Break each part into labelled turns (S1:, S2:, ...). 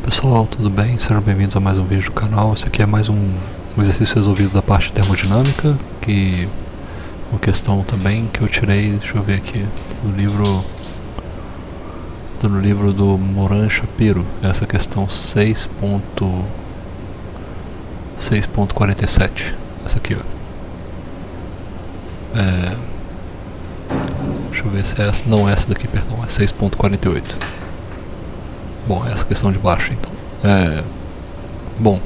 S1: Pessoal, tudo bem? Sejam bem-vindos a mais um vídeo do canal. Esse aqui é mais um exercício resolvido da parte termodinâmica, que uma questão também que eu tirei, deixa eu ver aqui, do livro do Moran Shapiro, essa questão 6.47, essa aqui, ó. Deixa eu ver se é essa, não é essa daqui, perdão, é 6.48. Bom, essa questão de baixo, então. Bom,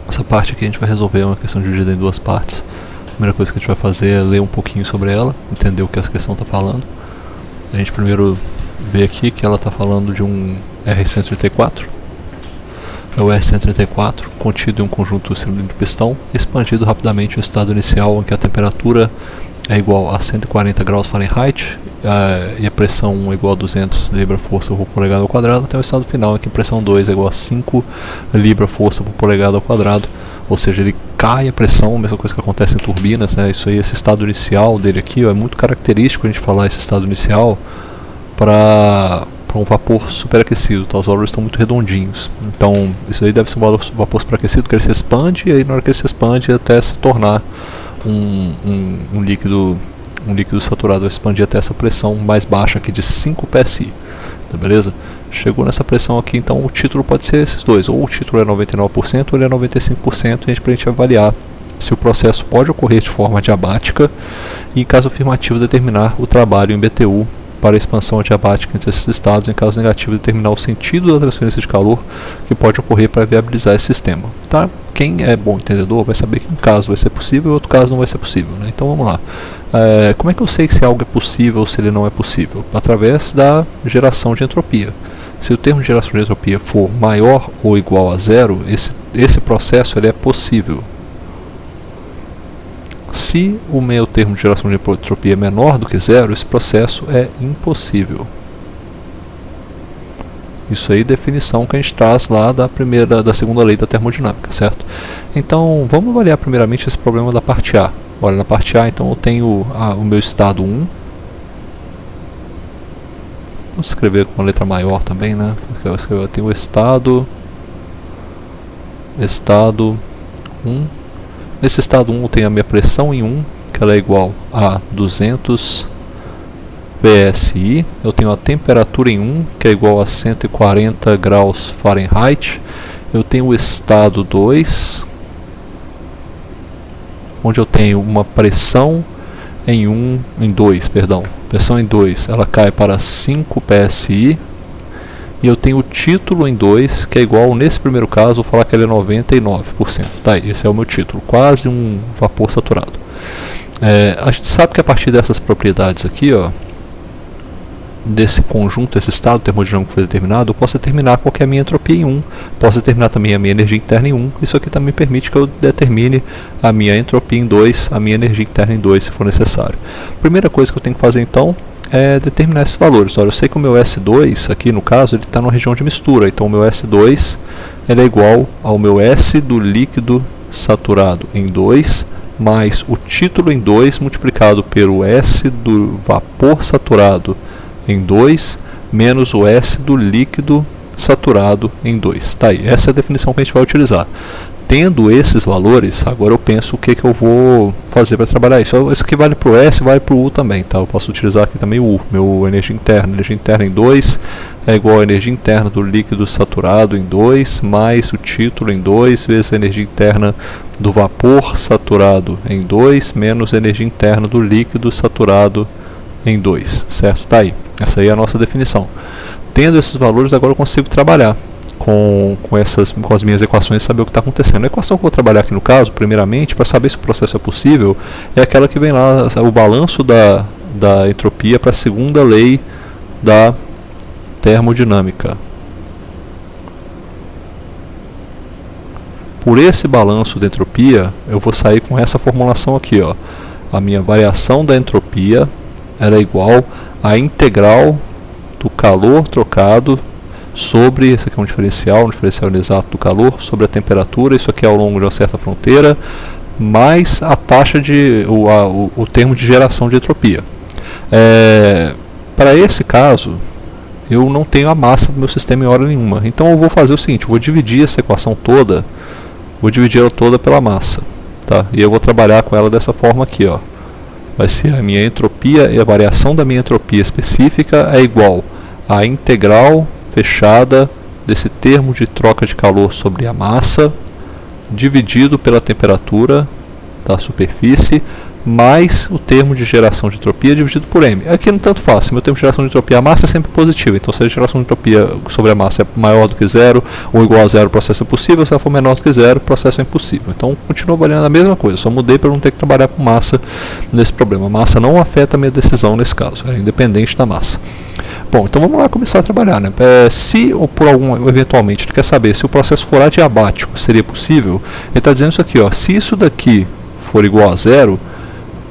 S1: essa parte aqui a gente vai resolver, é uma questão dividida em duas partes. A primeira coisa que a gente vai fazer é ler um pouquinho sobre ela, entender o que essa questão está falando. A gente primeiro vê aqui que ela está falando de um R134. É o R134 contido em um conjunto cilíndrico de pistão, expandido rapidamente no estado inicial em que a temperatura é igual a 140 graus Fahrenheit e a pressão é igual a 200 libra-força por polegada ao quadrado, até o estado final em que a pressão 2 é igual a 5 libra-força por polegada ao quadrado, ou seja, ele cai a pressão, a mesma coisa que acontece em turbinas, né? Isso aí, esse estado inicial dele aqui, ó, é muito característico a gente falar esse estado inicial para um vapor superaquecido, tá? Os valores estão muito redondinhos, então isso aí deve ser um vapor superaquecido, que ele se expande, e aí na hora que ele se expande até se tornar um líquido saturado, vai expandir até essa pressão mais baixa aqui de 5 psi, tá, beleza? Chegou nessa pressão aqui, então o título pode ser esses dois, ou o título é 99% ou ele é 95%, pra gente avaliar se o processo pode ocorrer de forma adiabática e, em caso afirmativo, determinar o trabalho em BTU para a expansão adiabática entre esses estados, em caso negativo, determinar o sentido da transferência de calor que pode ocorrer para viabilizar esse sistema. Tá? Quem é bom entendedor vai saber que um caso vai ser possível e outro caso não vai ser possível, né? Então vamos lá. Como é que eu sei se algo é possível ou se ele não é possível? Através da geração de entropia. Se o termo de geração de entropia for maior ou igual a zero, esse processo ele é possível. Se o meu termo de geração de entropia é menor do que zero, esse processo é impossível. Isso aí é definição que a gente traz lá da segunda lei da termodinâmica, certo? Então, vamos avaliar primeiramente esse problema da parte A. Olha, na parte A, então, eu tenho o meu estado 1. Vou escrever com uma letra maior também, né? Porque eu tenho o estado 1. Nesse estado 1 eu tenho a minha pressão em 1, que ela é igual a 200 psi. Eu tenho a temperatura em 1, que é igual a 140 graus Fahrenheit. Eu tenho o estado 2, onde eu tenho uma pressão em 2, pressão em 2, ela cai para 5 psi. E eu tenho o título em 2, que é igual, nesse primeiro caso, vou falar que ele é 99%. Tá aí, esse é o meu título, quase um vapor saturado. A gente sabe que a partir dessas propriedades aqui, ó, desse conjunto, esse estado termodinâmico que foi determinado, eu posso determinar qual que é a minha entropia em 1, posso determinar também a minha energia interna em 1, isso aqui também permite que eu determine a minha entropia em 2, a minha energia interna em 2, se for necessário. Primeira coisa que eu tenho que fazer então é determinar esses valores. Olha, eu sei que o meu S2, aqui no caso, ele está na região de mistura, então o meu S2 ele é igual ao meu S do líquido saturado em 2, mais o título em 2 multiplicado pelo S do vapor saturado em 2, menos o S do líquido saturado em 2. Tá aí, essa é a definição que a gente vai utilizar. Tendo esses valores, agora eu penso o que eu vou fazer para trabalhar isso. Isso aqui vale para o S, vale para o U também, tá? Eu posso utilizar aqui também o U, meu energia interna em 2 é igual a energia interna do líquido saturado em 2, mais o título em 2, vezes a energia interna do vapor saturado em 2, menos a energia interna do líquido saturado em 2, certo? Tá aí, essa aí é a nossa definição. Tendo esses valores, agora eu consigo trabalhar com as minhas equações e saber o que está acontecendo. A equação que eu vou trabalhar aqui no caso, primeiramente, para saber se o processo é possível, é aquela que vem lá, o balanço da entropia para a segunda lei da termodinâmica. Por esse balanço da entropia, eu vou sair com essa formulação aqui, ó. A minha variação da entropia era igual à integral do calor trocado sobre, esse aqui é um diferencial exato do calor, sobre a temperatura, isso aqui é ao longo de uma certa fronteira, mais a taxa o termo de geração de entropia. Para esse caso, eu não tenho a massa do meu sistema em hora nenhuma. Então eu vou fazer o seguinte, eu vou dividir essa equação toda, vou dividir ela toda pela massa, tá? E eu vou trabalhar com ela dessa forma aqui, ó. Vai ser a minha entropia, e a variação da minha entropia específica é igual à integral fechada desse termo de troca de calor sobre a massa, dividido pela temperatura da superfície, mais o termo de geração de entropia dividido por m. Aqui não tanto faz, meu termo de geração de entropia, a massa é sempre positiva, então se a geração de entropia sobre a massa é maior do que zero ou igual a zero, o processo é possível, se ela for menor do que zero, o processo é impossível. Então continua valendo a mesma coisa, só mudei para não ter que trabalhar com massa nesse problema. A massa não afeta a minha decisão nesse caso, é independente da massa. Bom, então vamos lá começar a trabalhar, né? Se ou por eventualmente ele quer saber se o processo for adiabático, seria possível, ele está dizendo isso aqui, ó, se isso daqui for igual a zero,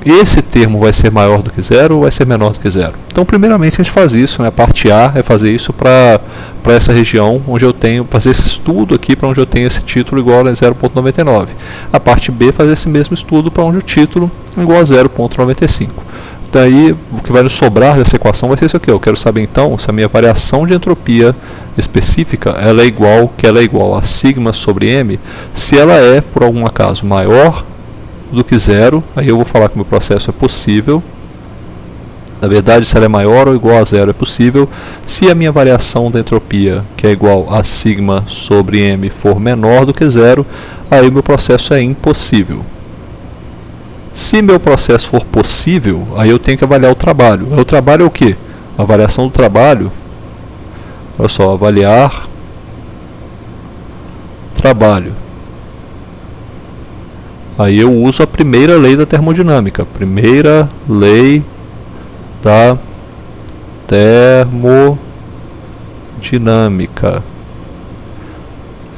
S1: esse termo vai ser maior do que zero ou vai ser menor do que zero? Então, primeiramente, a gente faz isso, né? A parte A é fazer isso para essa região onde eu tenho, fazer esse estudo aqui para onde eu tenho esse título igual a 0,99. A parte B fazer esse mesmo estudo para onde o título é igual a 0,95. Daí, o que vai nos sobrar dessa equação vai ser isso aqui. Eu quero saber, então, se a minha variação de entropia específica ela é igual a sigma sobre m, se ela é, por algum acaso, maior do que zero, aí eu vou falar que o meu processo é possível. Na verdade, se ela é maior ou igual a zero é possível. Se a minha variação da entropia, que é igual a sigma sobre m, for menor do que zero, aí o meu processo é impossível. Se meu processo for possível, aí eu tenho que avaliar o trabalho. O trabalho é o quê? A variação do trabalho, olha só, avaliar trabalho. Aí eu uso a primeira lei da termodinâmica. Primeira lei da termodinâmica.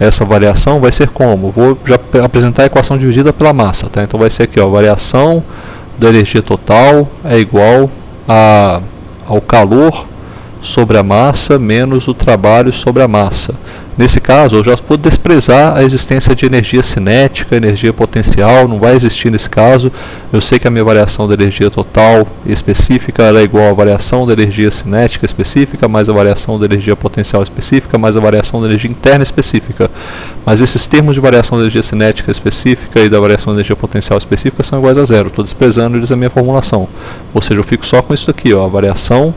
S1: Essa variação vai ser como? Vou já apresentar a equação dividida pela massa, tá? Então vai ser aqui, ó, a variação da energia total é igual ao calor sobre a massa menos o trabalho sobre a massa. Nesse caso, eu já vou desprezar a existência de energia cinética, energia potencial, não vai existir nesse caso. Eu sei que a minha variação da energia total específica é igual à variação da energia cinética específica, mais a variação da energia potencial específica, mais a variação da energia interna específica. Mas esses termos de variação da energia cinética específica e da variação da energia potencial específica são iguais a zero. Estou desprezando eles na minha formulação. Ou seja, eu fico só com isso aqui, ó, a variação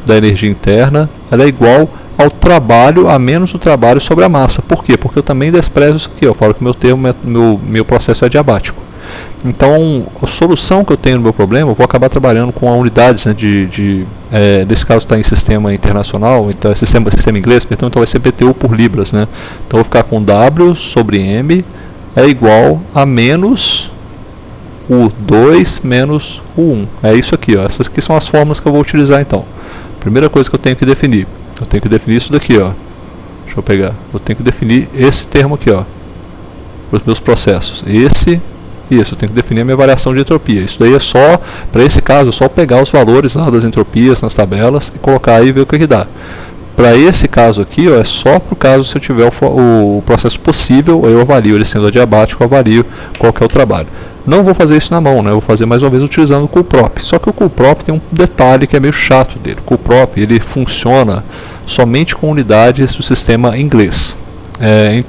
S1: da energia interna ela é igual ao trabalho a menos o trabalho sobre a massa. Por quê? Porque eu também desprezo isso aqui. Eu falo que meu processo é adiabático. Então, a solução que eu tenho no meu problema, eu vou acabar trabalhando com unidades, né, nesse caso está em sistema internacional, então é sistema inglês, então vai ser BTU por libras. Né? Então, eu vou ficar com W sobre M é igual a menos U2 menos U1. É isso aqui. Ó. Essas aqui são as fórmulas que eu vou utilizar então. Primeira coisa que eu tenho que definir. Eu tenho que definir isso daqui, ó. Deixa eu pegar. Eu tenho que definir esse termo aqui, ó. Para os meus processos. Esse e esse. Eu tenho que definir a minha variação de entropia. Isso daí é só, para esse caso, é só pegar os valores lá das entropias nas tabelas e colocar aí e ver o que dá. Para esse caso aqui, ó, é só para o caso se eu tiver o processo possível, eu avalio ele sendo adiabático, eu avalio qual que é o trabalho. Não vou fazer isso na mão, né? Eu vou fazer mais uma vez utilizando o CoolProp. Só que o CoolProp tem um detalhe que é meio chato dele. O CoolProp ele funciona somente com unidades do sistema inglês,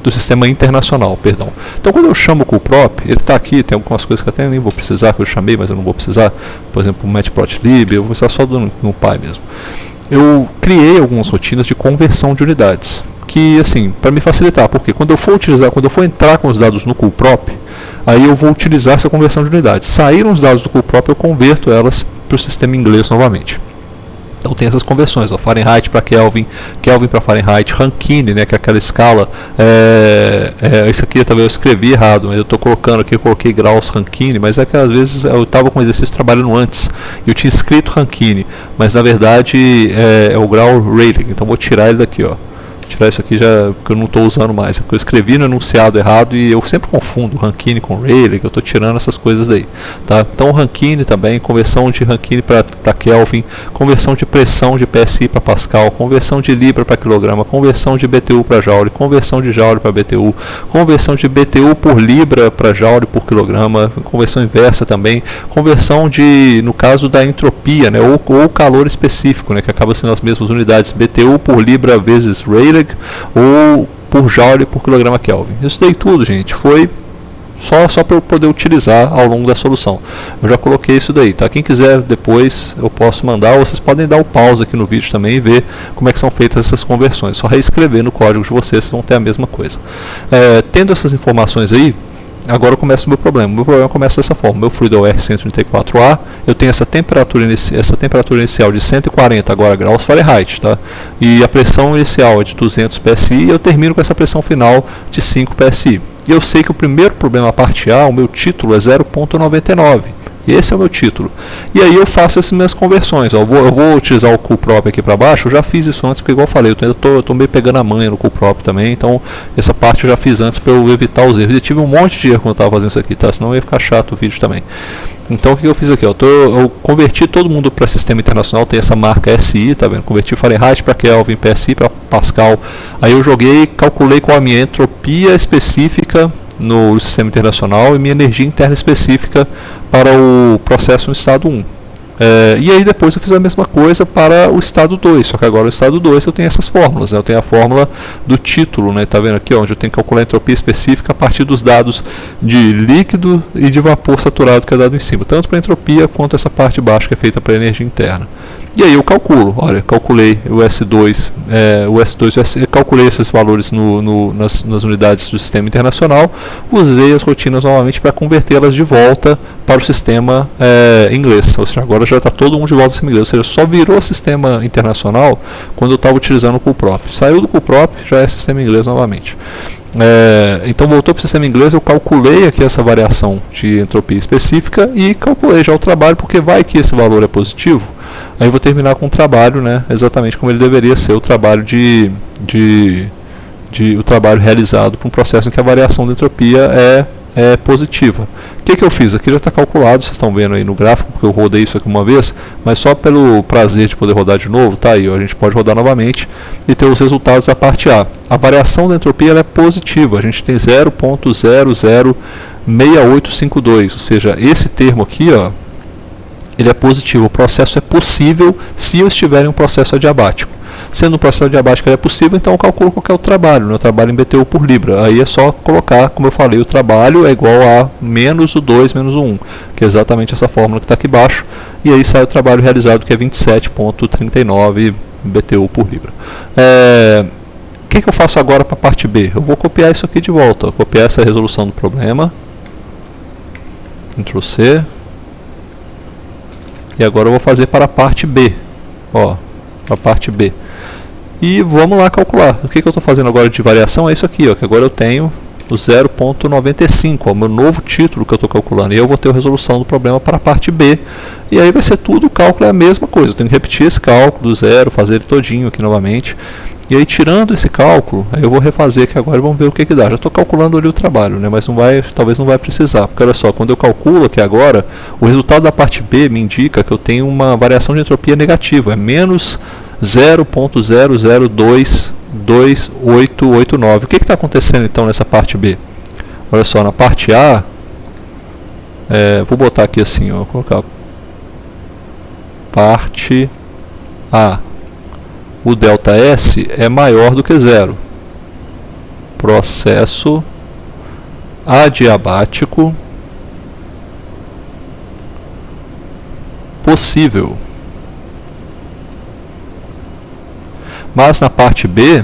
S1: do sistema internacional, perdão. Então quando eu chamo o CoolProp, ele está aqui, tem algumas coisas que até nem vou precisar, que eu chamei, mas eu não vou precisar. Por exemplo, o Matplotlib, eu vou precisar só do NumPy mesmo. Eu criei algumas rotinas de conversão de unidades, que assim, para me facilitar, porque quando eu for entrar com os dados no CoolProp, aí eu vou utilizar essa conversão de unidades. Saíram os dados do CoolProp, eu converto elas para o sistema inglês novamente. Então tem essas conversões, ó, Fahrenheit para Kelvin, Kelvin para Fahrenheit, Rankine, né, que é aquela escala, isso aqui também eu escrevi errado, mas eu estou colocando aqui, eu coloquei graus Rankine, mas é que às vezes eu estava com o exercício trabalhando antes, e eu tinha escrito Rankine, mas na verdade é o grau Rayleigh, então vou tirar ele daqui, ó. tirar isso aqui já, porque eu não estou usando mais, porque eu escrevi no enunciado errado e eu sempre confundo Rankine com Rayleigh, que eu estou tirando essas coisas daí, tá? Então Rankine também, conversão de Rankine para Kelvin, conversão de pressão de PSI para Pascal, conversão de Libra para quilograma, conversão de BTU para Joule, conversão de Joule para BTU, conversão de BTU por Libra para Joule por quilograma, conversão inversa também, conversão de, no caso da entropia, né, ou calor específico, né, que acaba sendo as mesmas unidades, BTU por Libra vezes Rayleigh, ou por Joule por quilograma Kelvin. Isso daí tudo, gente, foi só para eu poder utilizar ao longo da solução. Eu já coloquei isso daí, tá? Quem quiser depois eu posso mandar, ou vocês podem dar o pause aqui no vídeo também e ver como é que são feitas essas conversões. Só reescrever no código de vocês vão ter a mesma coisa. Tendo essas informações aí, agora começa o meu problema. O meu problema começa dessa forma. Meu fluido é o R134A, eu tenho essa temperatura inicial de 140 agora graus Fahrenheit, tá? E a pressão inicial é de 200 psi e eu termino com essa pressão final de 5 psi. E eu sei que o primeiro problema, a parte A, o meu título é 0,99. Esse é o meu título. E aí eu faço essas minhas conversões. Ó, eu vou utilizar o Coolprop aqui para baixo. Eu já fiz isso antes, porque igual eu falei, eu tô meio pegando a manha no Coolprop também. Então essa parte eu já fiz antes para eu evitar os erros. Eu tive um monte de erro quando eu estava fazendo isso aqui, tá? Senão ia ficar chato o vídeo também. Então o que eu fiz aqui? Eu converti todo mundo para sistema internacional, tem essa marca SI, tá vendo? Converti Fahrenheit para Kelvin, PSI para Pascal. Aí eu calculei qual a minha entropia específica no sistema internacional e minha energia interna específica para o processo no estado 1. E aí depois eu fiz a mesma coisa para o estado 2, só que agora no estado 2 eu tenho essas fórmulas, né? Eu tenho a fórmula do título, né? Tá vendo aqui, ó, onde eu tenho que calcular a entropia específica a partir dos dados de líquido e de vapor saturado que é dado em cima, tanto para a entropia quanto essa parte de baixo que é feita para a energia interna. E aí eu calculo, olha, calculei o S2, calculei esses valores nas unidades do sistema internacional, usei as rotinas novamente para convertê-las de volta para o sistema inglês, ou seja, agora já está todo mundo de volta ao sistema inglês, ou seja, só virou sistema internacional quando eu estava utilizando o Coolprop. Saiu do Coolprop, já é sistema inglês novamente. Então voltou para o sistema inglês, eu calculei aqui essa variação de entropia específica e calculei já o trabalho, porque vai que esse valor é positivo, aí eu vou terminar com o trabalho, né, exatamente como ele deveria ser, o trabalho o trabalho realizado para um processo em que a variação da entropia é positiva. O que eu fiz? Aqui já está calculado, vocês estão vendo aí no gráfico, porque eu rodei isso aqui uma vez, mas só pelo prazer de poder rodar de novo, tá aí, ó, a gente pode rodar novamente e ter os resultados da parte A. A variação da entropia ela é positiva, a gente tem 0,006852, ou seja, esse termo aqui, ó, ele é positivo, o processo é possível se eu estiver em um processo adiabático. Sendo um processo adiabático é possível, então eu calculo qual que é o trabalho, né? O trabalho em BTU por Libra. Aí é só colocar, como eu falei, o trabalho é igual a menos o 2 menos o 1, que é exatamente essa fórmula que está aqui embaixo. E aí sai o trabalho realizado, que é 27,39 BTU por Libra. O que eu faço agora para a parte B? Eu vou copiar isso aqui de volta. Copiar essa resolução do problema. Ctrl+C. E agora eu vou fazer para a parte B. Ó, para a parte B. E vamos lá calcular. O que eu estou fazendo agora de variação é isso aqui, ó, que agora eu tenho o 0,95, o meu novo título que eu estou calculando. E eu vou ter a resolução do problema para a parte B. E aí vai ser tudo, o cálculo é a mesma coisa. Eu tenho que repetir esse cálculo do zero, fazer ele todinho aqui novamente. E aí, tirando esse cálculo, aí eu vou refazer aqui agora e vamos ver o que dá. Já estou calculando ali o trabalho, né? Mas talvez não vai precisar. Porque olha só, quando eu calculo aqui agora, o resultado da parte B me indica que eu tenho uma variação de entropia negativa. É menos 0,0228889. O que está acontecendo então nessa parte B? Olha só, na parte A, vou botar aqui assim, ó, vou colocar parte A. O ΔS é maior do que zero. Processo adiabático possível. Mas na parte B,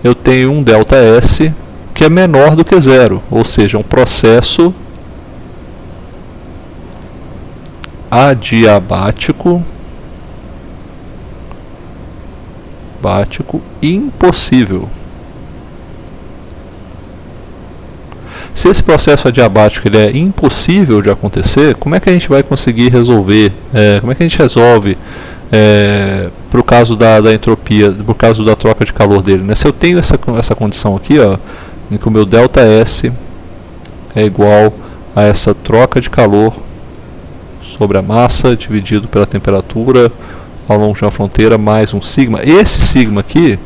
S1: eu tenho um ΔS que é menor do que zero, ou seja, um processo adiabático impossível. Se esse processo adiabático ele é impossível de acontecer, como é que a gente vai conseguir resolver? Como é que a gente resolve para o caso da entropia, por causa da troca de calor dele, né? Se eu tenho essa condição aqui, ó, em que o meu ΔS é igual a essa troca de calor sobre a massa dividido pela temperatura ao longo de uma fronteira mais um sigma. Esse sigma aqui,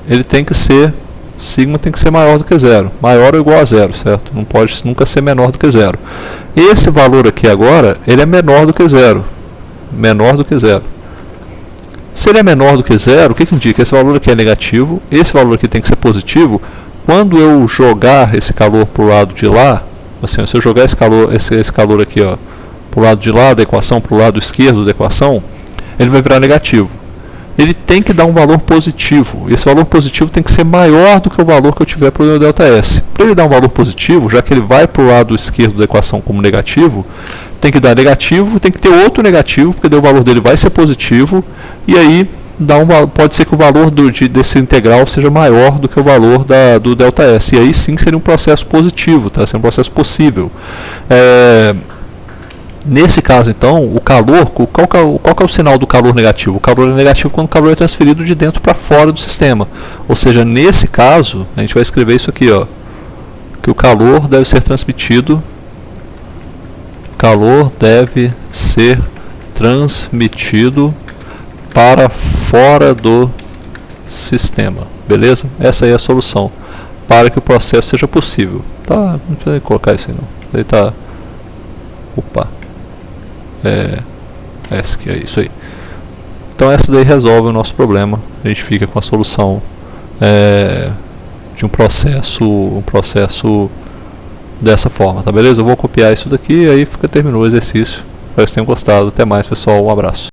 S1: ele tem que ser, sigma tem que ser maior do que zero, maior ou igual a zero, certo? Não pode nunca ser menor do que zero. Esse valor aqui agora, ele é menor do que zero, menor do que zero. Se ele é menor do que zero, o que indica? Esse valor aqui é negativo, esse valor aqui tem que ser positivo. Quando eu jogar esse calor para o lado de lá, assim, se eu jogar esse calor aqui, ó, para o lado de lá da equação, para o lado esquerdo da equação, ele vai virar negativo. Ele tem que dar um valor positivo. Esse valor positivo tem que ser maior do que o valor que eu tiver para o meu ΔS. Para ele dar um valor positivo, já que ele vai para o lado esquerdo da equação como negativo, tem que dar negativo, tem que ter outro negativo, porque daí o valor dele vai ser positivo, e aí pode ser que o valor desse integral seja maior do que o valor do ΔS. E aí sim seria um processo positivo, tá? Seria um processo possível. Nesse caso, então, o calor, qual que é o sinal do calor negativo? O calor é negativo quando o calor é transferido de dentro para fora do sistema. Ou seja, nesse caso, a gente vai escrever isso aqui, ó, que o calor deve ser transmitido para fora do sistema. Beleza? Essa aí é a solução para que o processo seja possível. Tá, não precisa colocar isso aí não. Aí tá. Opa. Essa que é isso aí. Então essa daí resolve o nosso problema. A gente fica com a solução de um processo dessa forma, tá beleza? Eu vou copiar isso daqui e aí terminou o exercício. Espero que vocês tenham gostado. Até mais, pessoal. Um abraço.